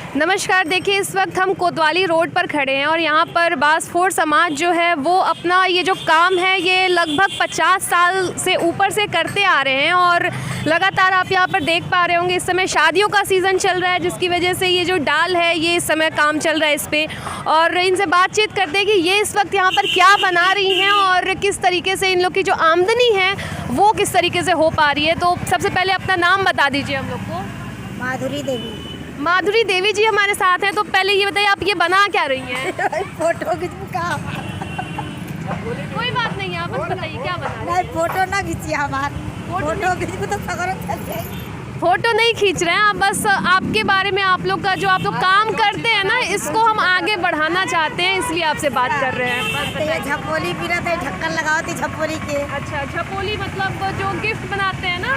नमस्कार। देखिए, इस वक्त हम कोतवाली रोड पर खड़े हैं और यहाँ पर बासफोर समाज जो है वो अपना ये जो काम है ये लगभग 50 साल से ऊपर से करते आ रहे हैं और लगातार आप यहाँ पर देख पा रहे होंगे इस समय शादियों का सीज़न चल रहा है, जिसकी वजह से ये जो डाल है ये इस समय काम चल रहा है इस पर। और इनसे बातचीत करते हैं कि ये इस वक्त यहाँ पर क्या बना रही हैं और किस तरीके से इन लोग की जो आमदनी है वो किस तरीके से हो पा रही है। तो सबसे पहले अपना नाम बता दीजिए हम लोग को। माधुरी देवी। माधुरी देवी जी हमारे साथ हैं। तो पहले ये बताइए, आप ये बना क्या रही हैं? फोटो खिंचू कोई बात नहीं, आप बस बताइए क्या बना रही हैं? नहीं, फोटो ना खींचिए हमार। फोटो खींचू तो सगरों चल जाएगी। फोटो नहीं खींच रहे हैं आप, बस आपके बारे में आप लोग का जो आप लोग काम करते हैं ना इसको हम आगे बढ़ाना चाहते हैं, इसलिए आपसे बात कर रहे हैं। बस बताइए। झपोली पीना थे, ढक्कन लगाओ थी झपोली के। अच्छा, झपोली मतलब जो गिफ्ट बनाते हैं ना,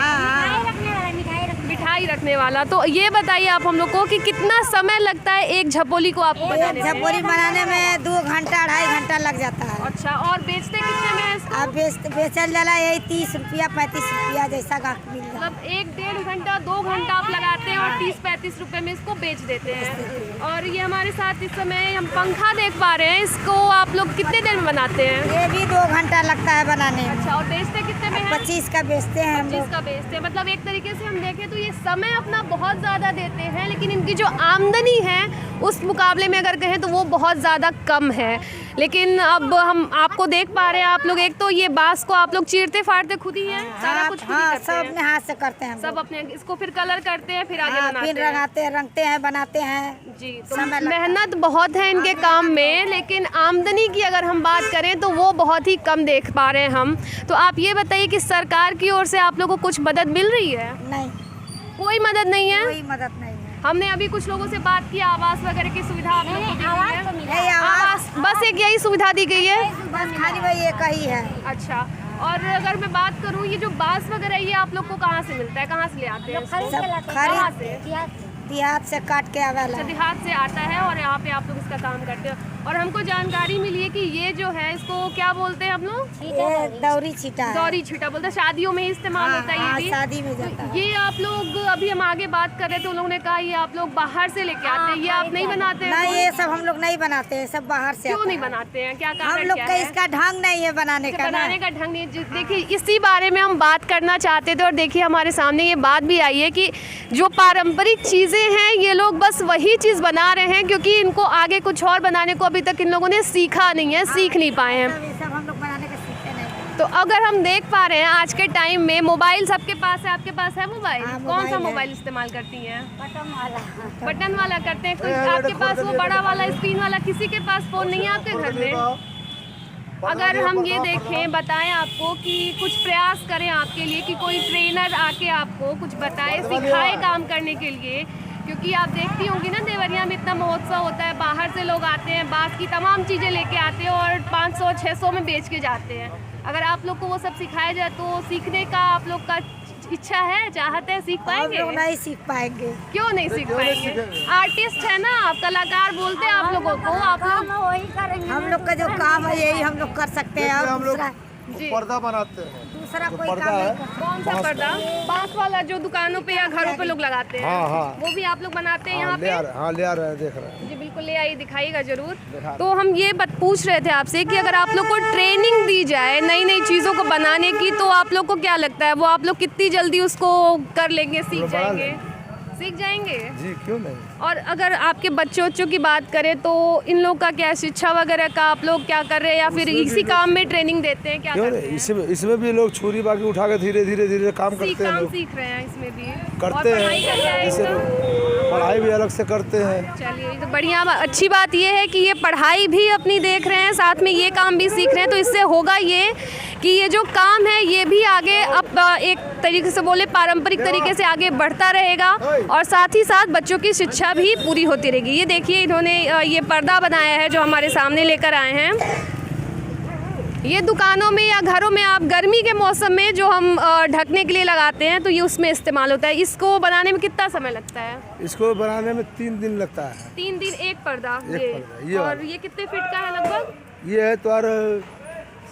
मिठाई रखने वाला। तो ये बताइए आप हम लोग को कि कितना समय लगता है एक झपोली को आपको बनाने में? झपोली बनाने में 2 घंटा 2.5 घंटा लग जाता है। अच्छा, और बेचते कितने में है इसको? अब बेचल जाला यही 30 रुपया 35 रुपया जैसा गाहक मिल जाए। मतलब 1-1.5 घंटा 2 घंटा आप लगाते हैं और 30-35 रुपए में इसको बेच देते हैं। और ये हमारे साथ इस समय हम पंखा देख पा रहे हैं, इसको आप लोग कितने देर में बनाते हैं? ये भी 2 घंटा लगता है बनाने में। अच्छा, और बेचते कितने में है? 25 का बेचते हैं हम 25 लोग। का बेचते हैं। मतलब एक तरीके से हम देखें तो ये समय अपना बहुत ज़्यादा देते हैं, लेकिन इनकी जो आमदनी है उस मुकाबले में अगर कहें तो वो बहुत ज़्यादा कम है। लेकिन अब हम आपको देख पा रहे हैं, आप लोग एक तो ये बांस को आप लोग चीरते फाड़ते खुद ही हैं, सारा कुछ खुद ही करते सब हैं? अपने हाथ से करते हैं हम सब लोग। अपने, इसको फिर कलर करते हैं, फिर आगे बनाते फिर हैं। रंगते हैं बनाते हैं जी, तो समय लगता है। मेहनत बहुत है इनके काम में, लेकिन आमदनी की अगर हम बात करें तो वो बहुत ही कम देख पा रहे हैं हम। तो आप ये बताइए कि सरकार की ओर से आप लोगों को कुछ मदद मिल रही है? नहीं, कोई मदद नहीं है। कोई मदद नहीं है। हमने अभी कुछ लोगों से बात की, आवास वगैरह की सुविधा आप लोगों को दी गई है? नहीं, आवास बस एक यही सुविधा दी गई है। बस खाली वही एक ही है। अच्छा, और अगर मैं बात करूँ ये जो बांस वगैरह ये आप लोग को कहाँ से मिलता है, कहाँ से ले आते हैं? सब कहाँ से? देहात से काट के आवेला। अच्छा, देहात से आता है और यहाँ पे आप लोग इसका काम करते हो। और हमको जानकारी मिली है कि ये जो है इसको क्या बोलते हैं हम लोग? ये दौरी छीटा है। दौरी छीटा बोलते हैं, शादियों में ही इस्तेमाल होता है ये भी। शादी में जाता है। ये आप लोग अभी हम आगे बात कर रहे थे, उन लोगों ने कहा ये आप लोग बाहर से लेके आते हैं, ये आप नहीं बनाते हैं? नहीं, ये सब हम लोग नहीं बनाते हैं, सब बाहर से क्यों आता नहीं है। बनाते हैं? क्या कारण हम लोग क्या का है? इसका ढंग नहीं है बनाने का। बनाने का ढंग नहीं। देखिए, इसी बारे में हम बात करना चाहते थे और देखिए हमारे सामने ये बात भी आई है कि जो पारंपरिक चीज़ें हैं ये लोग बस वही चीज़ बना रहे हैं, क्योंकि इनको आगे कुछ और बनाने को अभी तक इन लोगों ने सीखा नहीं है, सीख नहीं पाए हैं। ये सब हम लोग बनाने का सीखते नहीं। तो अगर हम देख पा रहे हैं आज के टाइम में मोबाइल सबके पास है, आपके पास है मोबाइल? हाँ, कौन सा मोबाइल है। मोबाइल इस्तेमाल करती हैं? बटन वाला। बटन वाला करते हैं? कोई आपके पास वो बड़ा वाला स्क्रीन वाला किसी के पास फ़ोन नहीं है आपके घर में? अगर हम ये देखें, बताएं आपको कि कुछ प्रयास करें आपके लिए कि कोई ट्रेनर आके आपको कुछ बताए, सिखाए काम करने के लिए, क्योंकि आप देखती होंगी ना देवरिया में इतना महोत्सव होता है, बाहर से लोग आते हैं, बांस की तमाम चीज़ें लेके आते हैं और 500-600 में बेच के जाते हैं। अगर आप लोग को वो सब सिखाया जाए तो सीखने का आप लोग का इच्छा है, चाहते हैं, सीख पाएंगे? हम लोग नहीं सीख पाएंगे। क्यों नहीं सीख पाएंगे? आर्टिस्ट है ना आप, कलाकार बोलते हैं आप लोगों को, आप लोग वही करेंगे। हम लोग का जो काम है यही हम लोग कर सकते हैं। और हम लोग दूसरा पर्दा बनाते हैं। दूसरा कोई पर्दा काम नहीं है। कर सकते। कौन सा पर्दा? बांस वाला जो दुकानों पे या घरों पे लोग लगाते हैं? हाँ, हाँ। वो भी आप लोग बनाते हैं यहाँ ले पे? आ रहे, हाँ ले आ रहे हैं, देख रहे हैं। जी बिल्कुल, ले आइए, दिखाइएगा जरूर। तो हम ये पूछ रहे थे आपसे कि अगर आप लोग को ट्रेनिंग दी जाए नई नई चीज़ों को बनाने की, तो आप लोग को क्या लगता है वो आप लोग कितनी जल्दी उसको कर लेंगे, सीख जाएंगे? सीख जाएंगे? जी, क्यों नहीं। और अगर आपके बच्चों की बात करें तो इन लोग का क्या शिक्षा वगैरह का आप लोग क्या कर रहे हैं, या फिर इसी काम में ट्रेनिंग देते हैं, क्या क्यों करते नहीं, हैं? इसमें भी लोग छुरी बाकी उठा के धीरे धीरे काम करते हैं। काम लोग सीख रहे हैं इसमें भी, करते और पढ़ाई हैं, का क्या है इसे इसका? पढ़ाई भी अलग से करते हैं। चलिए, तो बढ़िया अच्छी बात ये है कि ये पढ़ाई भी अपनी देख रहे हैं, साथ में ये काम भी सीख रहे हैं। तो इससे होगा ये कि ये जो काम है ये भी आगे अब एक तरीके से बोले पारंपरिक तरीके से आगे बढ़ता रहेगा और साथ ही साथ बच्चों की शिक्षा भी पूरी होती रहेगी। ये देखिए, इन्होंने ये पर्दा बनाया है जो हमारे सामने लेकर आए हैं। ये दुकानों में या घरों में आप गर्मी के मौसम में जो हम ढकने के लिए लगाते हैं तो ये उसमें इस्तेमाल होता है। इसको बनाने में कितना समय लगता है? इसको बनाने में 3 दिन लगता है। 3 दिन एक पर्दा? एक पर्दा, ये और वाला। ये कितने फीट का है लगभग? ये है तो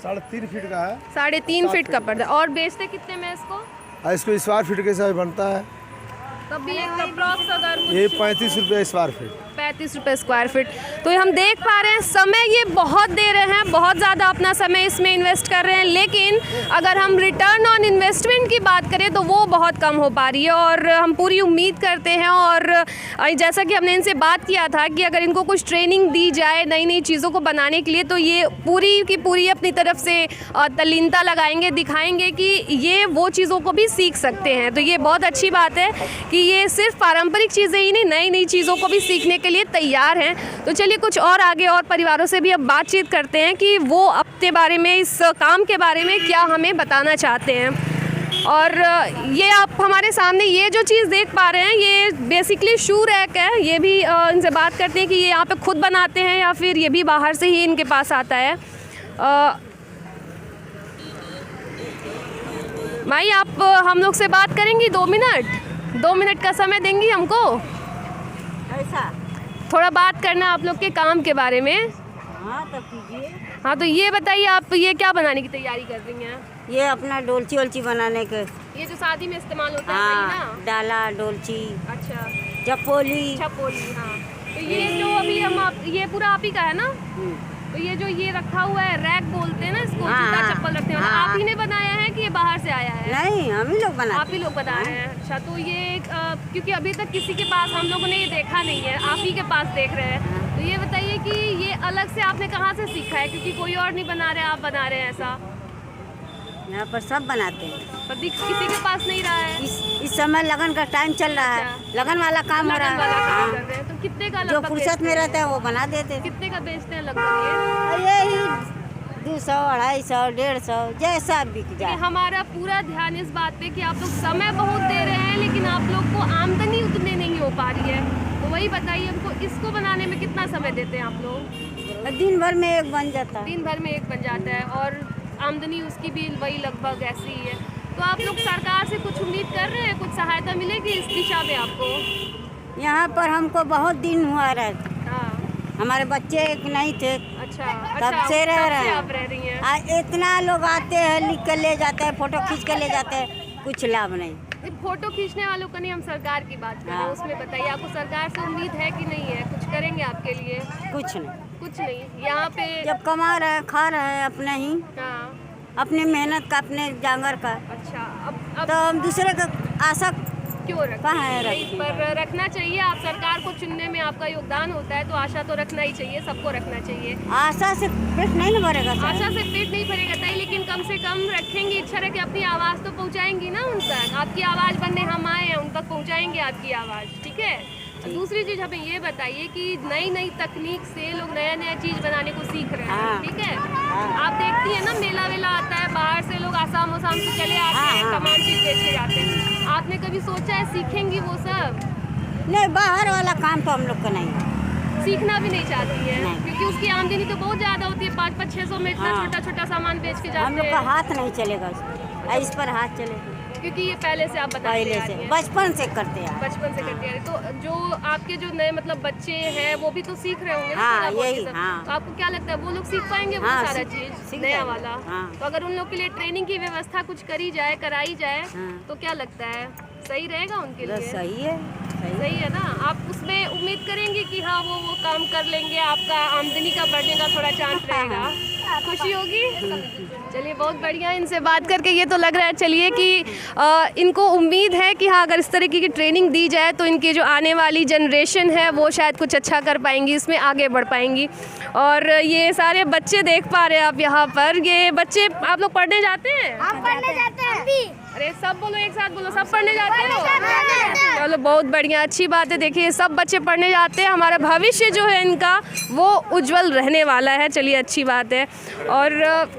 3.5 फीट का है। 3.5 फीट का पर्दा। और बेचते कितने में इसको? इसको स्क्वायर फीट के हिसाब से बनता है। तब भी एक अप्रॉक्स अगर ये 35 रुपये स्क्वायर फीट। 35 रुपये स्क्वायर फीट। तो ये हम देख पा रहे हैं समय ये बहुत दे रहे हैं, बहुत ज़्यादा अपना समय इसमें इन्वेस्ट कर रहे हैं, लेकिन अगर हम रिटर्न ऑन इन्वेस्टमेंट की बात करें तो वो बहुत कम हो पा रही है। और हम पूरी उम्मीद करते हैं, और जैसा कि हमने इनसे बात किया था कि अगर इनको कुछ ट्रेनिंग दी जाए नई नई चीज़ों को बनाने के लिए, तो ये पूरी की पूरी अपनी तरफ से तल्लीनता लगाएंगे, दिखाएंगे कि ये वो चीज़ों को भी सीख सकते हैं। तो ये बहुत अच्छी बात है कि ये सिर्फ पारंपरिक चीज़ें ही नहीं, नई नई चीज़ों को भी सीखने के लिए तैयार हैं। तो चलिए कुछ और आगे और परिवारों से भी अब बातचीत करते हैं कि वो अपने बारे में, इस काम के बारे में क्या हमें बताना चाहते हैं। और ये आप हमारे सामने ये जो चीज़ देख पा रहे हैं, ये बेसिकली शू रैक है। ये भी इनसे बात करते हैं कि ये यहाँ पे खुद बनाते हैं या फिर ये भी बाहर से ही इनके पास आता है। भाई आप हम लोग से बात करेंगी 2 मिनट? 2 मिनट का समय देंगी हमको? ऐसा थोड़ा बात करना आप लोग के काम के बारे में। हाँ तो कीजिए। हाँ तो ये बताइए, आप ये क्या बनाने की तैयारी कर रही हैं? ये अपना डोलची ओलची बनाने के। ये जो शादी में इस्तेमाल होता है हाँ, वही ना? डाला डोलची अच्छा, चपोली। छपोली। हाँ तो ये जो अभी हम ये पूरा आप ही का है ना? तो ये जो ये रखा हुआ है रैक बोलते हैं ना इसको, हाँ, जूता चप्पल रखते हैं, हाँ, आप ही ने बनाया है कि ये बाहर से आया है? नहीं, हम ही लोग बनाते। आप ही लोग बना रहे हैं? अच्छा, तो ये क्योंकि अभी तक किसी के पास हम लोगों ने ये देखा नहीं है, आप ही के पास देख रहे हैं। तो ये बताइए कि ये अलग से आपने कहाँ से सीखा है? क्योंकि कोई और नहीं बना रहे, आप बना रहे हैं ऐसा? यहाँ पर सब बनाते हैं, पर किसी के पास नहीं रहा है। इस समय लगन का टाइम चल रहा है, लगन वाला काम हो रहा लगन वाला है। काम हाँ। कर रहे हैं। तो कितने का जो लगभग फुर्सत बेचते में हैं? रहता है वो बना देते हैं। कितने का बेचते हैं लगभग ये? यही 200, 250, 150 जैसा बिक कि जाए। हमारा पूरा ध्यान इस बात पे कि आप लोग समय बहुत दे रहे हैं, लेकिन आप लोग को आमदनी उतनी नहीं हो पा रही है। तो वही बताइए हमको, इसको बनाने में कितना समय देते हैं आप लोग? दिन भर में एक बन जाता है। दिन भर में एक बन जाता है, और आमदनी उसकी भी वही लगभग ऐसी ही है। तो आप लोग सरकार से कुछ उम्मीद कर रहे हैं, कुछ सहायता मिलेगी इस दिशा में आपको? यहाँ पर हमको बहुत दिन हुआ रहे, हाँ, हमारे बच्चे एक नहीं थे, अच्छा तब से रह रहे हैं। आप रह रही हैं? इतना लोग आते हैं, लिख कर ले जाते हैं, फोटो खींच कर ले जाते हैं, कुछ लाभ नहीं। ये फोटो खींचने वालों का नहीं, हम सरकार की बात कर रहे हैं। हाँ। उसमें बताइए आपको सरकार से उम्मीद है कि नहीं है? कुछ करेंगे आपके लिए? कुछ नहीं, कुछ नहीं। यहाँ पे जब कमा रहे हैं, खा रहे हैं अपने ही, हाँ, अपने मेहनत का, अपने जांगर का, अच्छा। अब तो हम दूसरे का आशा क्यों रखें? कहाँ है नहीं, रखी? पर रखना चाहिए। आप सरकार को चुनने में आपका योगदान होता है, तो आशा तो रखना ही चाहिए, सबको रखना चाहिए। आशा से पेट नहीं न भरेगा सर। आशा से पेट नहीं भरेगा ताई, लेकिन कम से कम रखेंगे, इच्छा रखे अपनी आवाज़ तो पहुंचाएंगी ना उन तक। आपकी आवाज़ बनने हम आए हैं, उन तक पहुंचाएंगे आपकी आवाज़, ठीक है? दूसरी चीज़ हमें ये बताइए कि नई नई तकनीक से लोग नया नया चीज़ बनाने को सीख रहे हैं, हाँ। ठीक है? आप देखती हैं ना, मेला वेला आता है, बाहर से लोग आसाम उसाम से चले आते हैं, हाँ। तमाम चीज़ बेच के जाते हैं। आपने कभी सोचा है सीखेंगी वो सब? नहीं, बाहर वाला काम तो हम लोग का नहीं है। सीखना भी नहीं चाहती है? नहीं। क्योंकि उसकी आमदनी तो बहुत ज़्यादा होती है, 500-600 में इतना हाँ। छोटा छोटा सामान बेच के हम जाते लोग का हैं। हाथ नहीं चलेगा उसमें, इस पर हाथ चलेगा। क्योंकि ये पहले से आप बताते पहले आ से रही हैं। बचपन से करते हैं। बचपन से करते आ रहे। तो जो आपके जो नए मतलब बच्चे हैं वो भी तो सीख रहे होंगे ना हाँ, थोड़ा बहुत यही, ये सब। हाँ। तो आपको क्या लगता है वो लोग सीख पाएंगे वो हाँ, सारा सीख चीज नया जाएंगे। वाला? हाँ। तो अगर उन लोग के लिए ट्रेनिंग की व्यवस्था कुछ करी जाए, कराई जाए, हाँ। तो क्या लगता है सही रहेगा उनके बस लिए? सही है, सही है ना? आप उसमें उम्मीद करेंगे कि हाँ वो काम कर लेंगे, आपका आमदनी का बढ़ने का थोड़ा चांस रहेगा, खुशी होगी? चलिए बहुत बढ़िया, इनसे बात करके ये तो लग रहा है चलिए कि इनको उम्मीद है कि हाँ अगर इस तरीके की ट्रेनिंग दी जाए तो इनकी जो आने वाली जनरेशन है वो शायद कुछ अच्छा कर पाएंगी, इसमें आगे बढ़ पाएंगी। और ये सारे बच्चे देख पा रहे हैं आप यहाँ पर, ये बच्चे आप लोग पढ़ने जाते हैं? हम पढ़ने जाते हैं। अरे सब बोलो, एक साथ बोलो, सब पढ़ने जाते हो? चलो बहुत बढ़िया, अच्छी बात है। देखिए सब बच्चे पढ़ने जाते हैं, हमारा भविष्य जो है इनका वो उज्जवल रहने वाला है। चलिए अच्छी बात है। और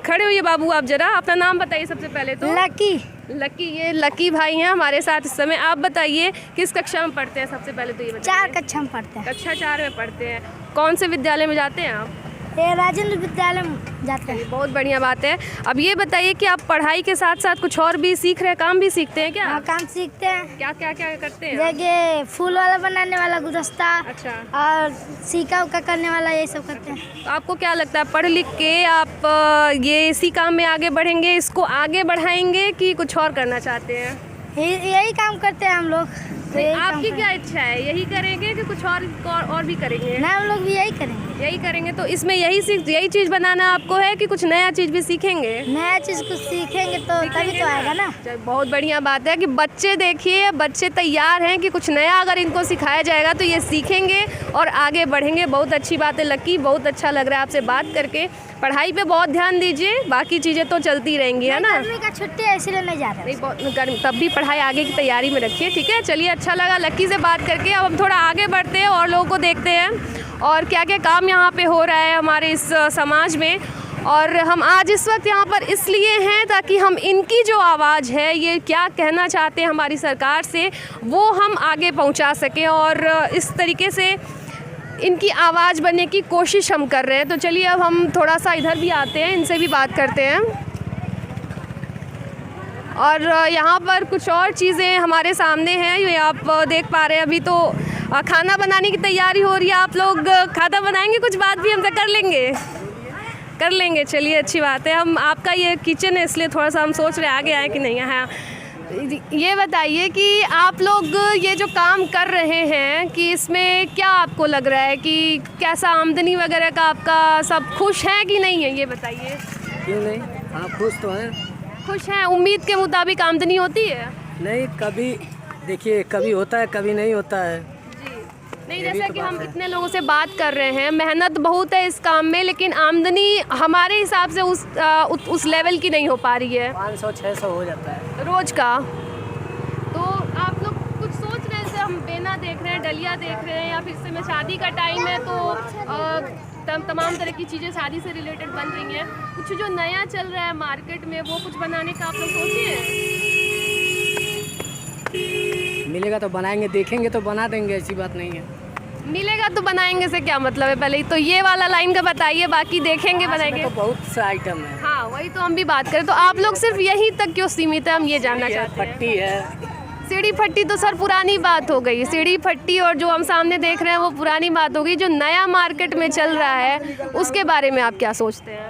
खड़े हुए बाबू, आप जरा अपना नाम बताइए सबसे पहले तो। लकी। लकी, ये लकी भाई हैं हमारे साथ इस समय। आप बताइए किस कक्षा में पढ़ते हैं? सबसे पहले तो ये बताइए। 4 कक्षा में पढ़ते हैं। कक्षा 4 में पढ़ते हैं। कौन से विद्यालय में जाते हैं आप? ये राजेंद्र विद्यालय में जाते हैं। बहुत बढ़िया बात है। अब ये बताइए कि आप पढ़ाई के साथ साथ कुछ और भी सीख रहे हैं, काम भी सीखते हैं क्या? हाँ, काम सीखते हैं। क्या क्या क्या करते हैं? जैसे फूल वाला बनाने वाला गुलदस्ता अच्छा। और सीका उका करने वाला, ये सब करते हैं। तो आपको क्या लगता है पढ़ लिख के आप ये इसी काम में आगे बढ़ेंगे, इसको आगे बढ़ाएंगे कि कुछ और करना चाहते हैं? यही काम करते हैं हम लोग। तो यही काम आपकी क्या इच्छा है, यही करेंगे कि कुछ और भी करेंगे? ना, हम लोग भी यही करेंगे। यही करेंगे। तो इसमें यही चीज़ बनाना आपको है कि कुछ नया चीज़ भी सीखेंगे? नया चीज़ कुछ सीखेंगे तो तभी तो आएगा ना। चल, बहुत बढ़िया बात है कि बच्चे देखिए, बच्चे तैयार हैं कि कुछ नया अगर इनको सिखाया जाएगा तो ये सीखेंगे और आगे बढ़ेंगे। बहुत अच्छी बात है लक्की, बहुत अच्छा लग रहा है आपसे बात करके। पढ़ाई पे बहुत ध्यान दीजिए, बाकी चीज़ें तो चलती रहेंगी, है ना? गर्मी का छुट्टी है इसलिए नहीं जा रहे। नहीं, बहुत तब भी पढ़ाई आगे की तैयारी में रखिए, ठीक है? चलिए, अच्छा लगा लक्की से बात करके। अब हम थोड़ा आगे बढ़ते हैं और लोगों को देखते हैं और क्या क्या काम यहाँ पे हो रहा है हमारे इस समाज में। और हम आज इस वक्त यहाँ पर इसलिए हैं ताकि हम इनकी जो आवाज़ है, ये क्या कहना चाहते हैं हमारी सरकार से, वो हम आगे पहुँचा सकें और इस तरीके से इनकी आवाज़ बनने की कोशिश हम कर रहे हैं। तो चलिए अब हम थोड़ा सा इधर भी आते हैं, इनसे भी बात करते हैं। और यहाँ पर कुछ और चीज़ें हमारे सामने हैं, ये आप देख पा रहे हैं। अभी तो खाना बनाने की तैयारी हो रही है। आप लोग खाना बनाएंगे, कुछ बात भी हमसे कर लेंगे। चलिए, अच्छी बात है। हम आपका ये किचन है इसलिए थोड़ा सा हम सोच रहे हैं आगे आए कि नहीं। हाँ, ये बताइए कि आप लोग ये जो काम कर रहे हैं कि इसमें क्या आपको लग रहा है कि कैसा आमदनी वगैरह का आपका सब खुश है कि नहीं है, ये बताइए। क्यों नहीं, हाँ खुश तो हैं। खुश हैं? उम्मीद के मुताबिक आमदनी होती है? नहीं, कभी देखिए, कभी होता है कभी नहीं होता है। नहीं, जैसा कि हम इतने लोगों से बात कर रहे हैं, मेहनत बहुत है इस काम में, लेकिन आमदनी हमारे हिसाब से उस लेवल की नहीं हो पा रही है। 500-600 हो जाता है रोज का। तो आप लोग कुछ सोच रहे हैं, जैसे हम बेना देख रहे हैं, डलिया देख रहे हैं, या फिर इसमें शादी का टाइम है तो तमाम तरह की चीज़ें शादी से रिलेटेड बन रही हैं। कुछ जो नया चल रहा है मार्केट में, वो कुछ बनाने का आप लोग सोचे हैं? मिलेगा तो बनाएंगे, देखेंगे तो बना देंगे, ऐसी बात नहीं है। मिलेगा तो बनाएंगे से क्या मतलब है? पहले तो ये वाला लाइन का बताइए, बाकी देखेंगे बनाएंगे। तो बहुत सा आइटम है। हाँ, वही तो हम भी बात करें। तो आप लोग सिर्फ यहीं तक क्यों सीमित है, हम ये जानना चाहते हैं। फट्टी है। सीढ़ी फट्टी तो सर पुरानी बात हो गई। सीढ़ी फट्टी और जो हम सामने देख रहे हैं वो पुरानी बात हो गई। जो नया मार्केट में चल रहा है उसके बारे में आप क्या सोचते हैं?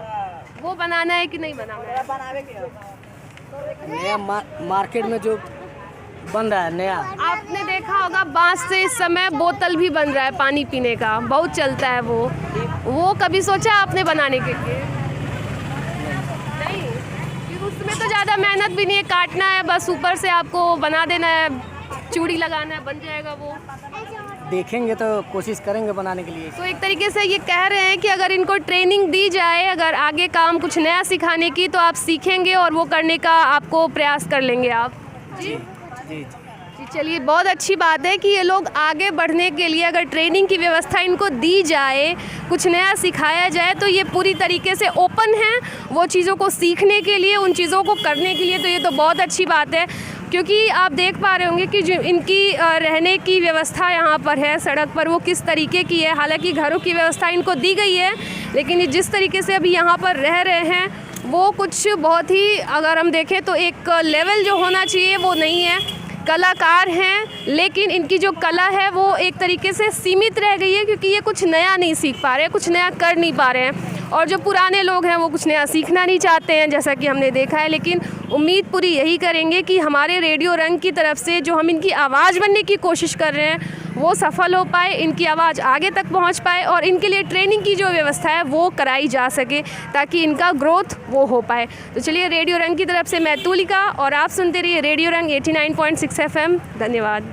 वो बनाना है कि नहीं बनाना है? नया मार्केट में जो बन रहा है नया, आपने देखा होगा बांस से इस समय बोतल भी बन रहा है पानी पीने का, बहुत चलता है वो कभी सोचा आपने बनाने के लिए? नहीं, फिर उसमें तो ज़्यादा मेहनत भी नहीं है, काटना है बस, ऊपर से आपको बना देना है, चूड़ी लगाना है, बन जाएगा वो। देखेंगे तो कोशिश करेंगे बनाने के लिए। तो एक तरीके से ये कह रहे हैं कि अगर इनको ट्रेनिंग दी जाए, अगर आगे काम कुछ नया सिखाने की, तो आप सीखेंगे और वो करने का आपको प्रयास कर लेंगे आप। जी जी। चलिए, बहुत अच्छी बात है कि ये लोग आगे बढ़ने के लिए अगर ट्रेनिंग की व्यवस्था इनको दी जाए, कुछ नया सिखाया जाए, तो ये पूरी तरीके से ओपन हैं वो चीज़ों को सीखने के लिए, उन चीज़ों को करने के लिए। तो ये तो बहुत अच्छी बात है, क्योंकि आप देख पा रहे होंगे कि जो इनकी रहने की व्यवस्था यहाँ पर है सड़क पर, वो किस तरीके की है। हालांकि घरों की व्यवस्था इनको दी गई है, लेकिन ये जिस तरीके से अभी यहाँ पर रह रहे हैं वो कुछ बहुत ही, अगर हम देखें तो एक लेवल जो होना चाहिए वो नहीं है। कलाकार हैं, लेकिन इनकी जो कला है वो एक तरीके से सीमित रह गई है, क्योंकि ये कुछ नया नहीं सीख पा रहे हैं, कुछ नया कर नहीं पा रहे हैं। और जो पुराने लोग हैं वो कुछ नया सीखना नहीं चाहते हैं, जैसा कि हमने देखा है। लेकिन उम्मीद पूरी यही करेंगे कि हमारे रेडियो रंग की तरफ से जो हम इनकी आवाज़ बनने की कोशिश कर रहे हैं वो सफल हो पाए, इनकी आवाज़ आगे तक पहुंच पाए और इनके लिए ट्रेनिंग की जो व्यवस्था है वो कराई जा सके, ताकि इनका ग्रोथ वो हो पाए। तो चलिए, रेडियो रंग की तरफ से मैं तुलिका, और आप सुनते रहिए रेडियो रंग 89.6 FM। धन्यवाद।